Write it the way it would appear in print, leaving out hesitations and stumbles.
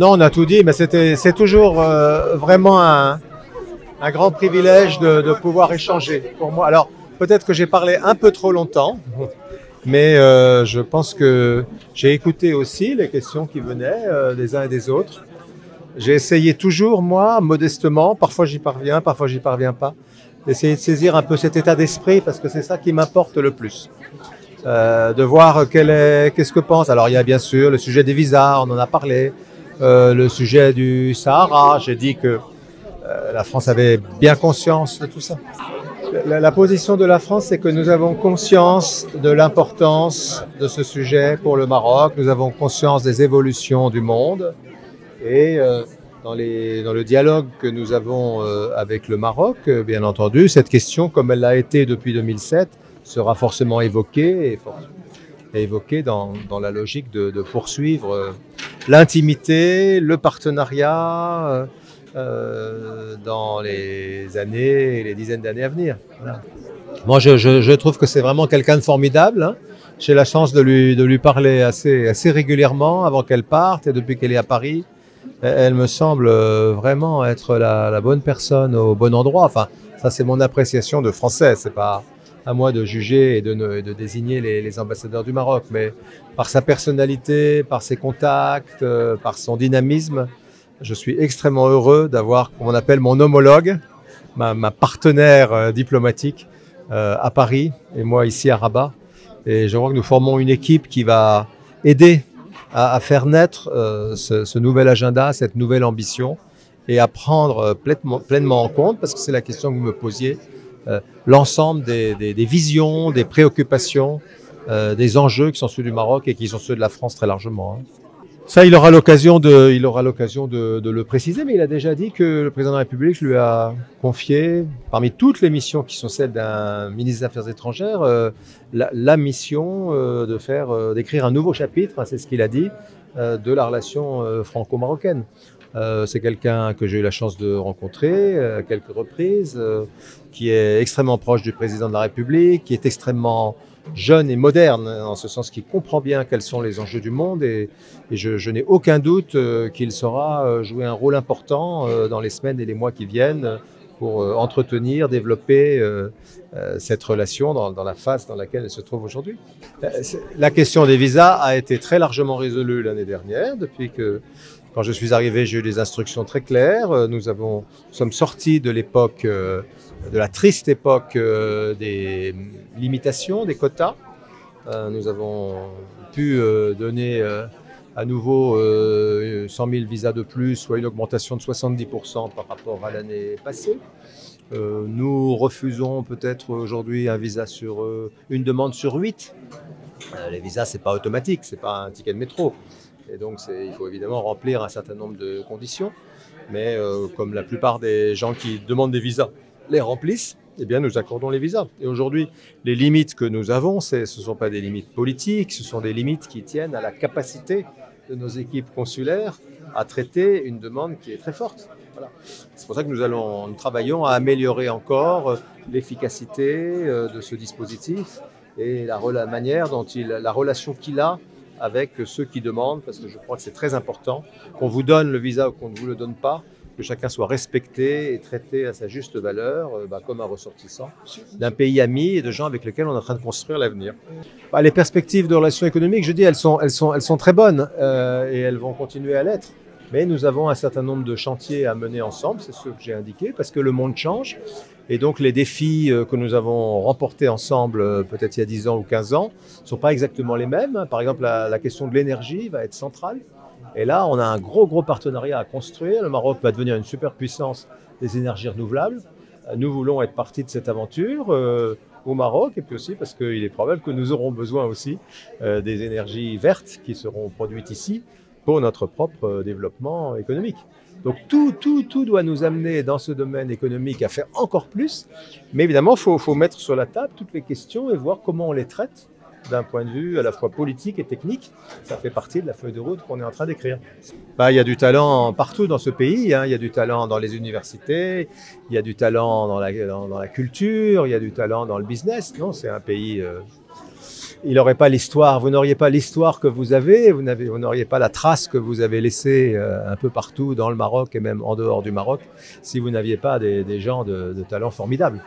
Non, on a tout dit, mais c'est toujours vraiment un grand privilège de pouvoir échanger pour moi. Alors, peut-être que j'ai parlé un peu trop longtemps, mais je pense que j'ai écouté aussi les questions qui venaient des uns et des autres. J'ai essayé toujours, moi, modestement, parfois j'y parviens, parfois j'y parviens pas, d'essayer de saisir un peu cet état d'esprit parce que c'est ça qui m'importe le plus. De voir qu'est-ce que pense. Alors il y a bien sûr le sujet des visas, on en a parlé, le sujet du Sahara, j'ai dit que la France avait bien conscience de tout ça. La position de la France, c'est que nous avons conscience de l'importance de ce sujet pour le Maroc, nous avons conscience des évolutions du monde et dans le dialogue que nous avons avec le Maroc, bien entendu, cette question, comme elle l'a été depuis 2007, sera forcément évoquée et évoquée dans la logique de poursuivre l'intimité, le partenariat dans les années et les dizaines d'années à venir. Voilà. Moi, je trouve que c'est vraiment quelqu'un de formidable. Hein. J'ai la chance de lui parler assez régulièrement avant qu'elle parte et depuis qu'elle est à Paris. Elle me semble vraiment être la bonne personne au bon endroit. Enfin, ça c'est mon appréciation de français. C'est pas à moi de juger et de désigner les ambassadeurs du Maroc, mais par sa personnalité, par ses contacts, par son dynamisme, je suis extrêmement heureux d'avoir, comme on appelle, mon homologue, ma partenaire diplomatique à Paris et moi ici à Rabat. Et je crois que nous formons une équipe qui va aider à faire naître ce nouvel agenda, cette nouvelle ambition et à prendre pleinement en compte, parce que c'est la question que vous me posiez, l'ensemble des visions, des préoccupations, des enjeux qui sont ceux du Maroc et qui sont ceux de la France très largement. Hein. Ça, il aura l'occasion de le préciser, mais il a déjà dit que le président de la République lui a confié, parmi toutes les missions qui sont celles d'un ministre des Affaires étrangères, la mission d'écrire un nouveau chapitre, hein, c'est ce qu'il a dit, de la relation franco-marocaine. C'est quelqu'un que j'ai eu la chance de rencontrer à quelques reprises, qui est extrêmement proche du président de la République, qui est extrêmement jeune et moderne, en ce sens qu'il comprend bien quels sont les enjeux du monde et je n'ai aucun doute qu'il saura jouer un rôle important dans les semaines et les mois qui viennent pour entretenir, développer cette relation dans la phase dans laquelle elle se trouve aujourd'hui. La question des visas a été très largement résolue l'année dernière, quand je suis arrivé, j'ai eu des instructions très claires. Nous sommes sortis de l'époque, de la triste époque des limitations, des quotas. Nous avons pu donner à nouveau 100 000 visas de plus, soit une augmentation de 70% par rapport à l'année passée. Nous refusons peut-être aujourd'hui un visa une demande sur 8. Les visas, c'est pas automatique, c'est pas un ticket de métro. Et donc, il faut évidemment remplir un certain nombre de conditions. Mais comme la plupart des gens qui demandent des visas les remplissent, eh bien, nous accordons les visas. Et aujourd'hui, les limites que nous avons, ce ne sont pas des limites politiques, ce sont des limites qui tiennent à la capacité de nos équipes consulaires à traiter une demande qui est très forte. Voilà. C'est pour ça que nous travaillons à améliorer encore l'efficacité de ce dispositif et la manière dont la relation qu'il a avec ceux qui demandent, parce que je crois que c'est très important qu'on vous donne le visa ou qu'on ne vous le donne pas, que chacun soit respecté et traité à sa juste valeur, comme un ressortissant d'un pays ami et de gens avec lesquels on est en train de construire l'avenir. Les perspectives de relations économiques, je dis, elles sont très bonnes et elles vont continuer à l'être. Mais nous avons un certain nombre de chantiers à mener ensemble, c'est ce que j'ai indiqué, parce que le monde change. Et donc les défis que nous avons remportés ensemble, peut-être il y a 10 ans ou 15 ans, ne sont pas exactement les mêmes. Par exemple, la question de l'énergie va être centrale. Et là, on a un gros partenariat à construire. Le Maroc va devenir une superpuissance des énergies renouvelables. Nous voulons être partie de cette aventure au Maroc, et puis aussi parce qu'il est probable que nous aurons besoin aussi des énergies vertes qui seront produites ici pour notre propre développement économique. Donc tout doit nous amener dans ce domaine économique à faire encore plus. Mais évidemment, il faut mettre sur la table toutes les questions et voir comment on les traite d'un point de vue à la fois politique et technique. Ça fait partie de la feuille de route qu'on est en train d'écrire. Il y a du talent partout dans ce pays. Hein. Il y a du talent dans les universités, il y a du talent dans la culture, il y a du talent dans le business. Non, c'est un pays il n'aurait pas l'histoire, vous n'auriez pas l'histoire que vous avez, vous n'auriez pas la trace que vous avez laissée un peu partout dans le Maroc et même en dehors du Maroc, si vous n'aviez pas des gens de talent formidable.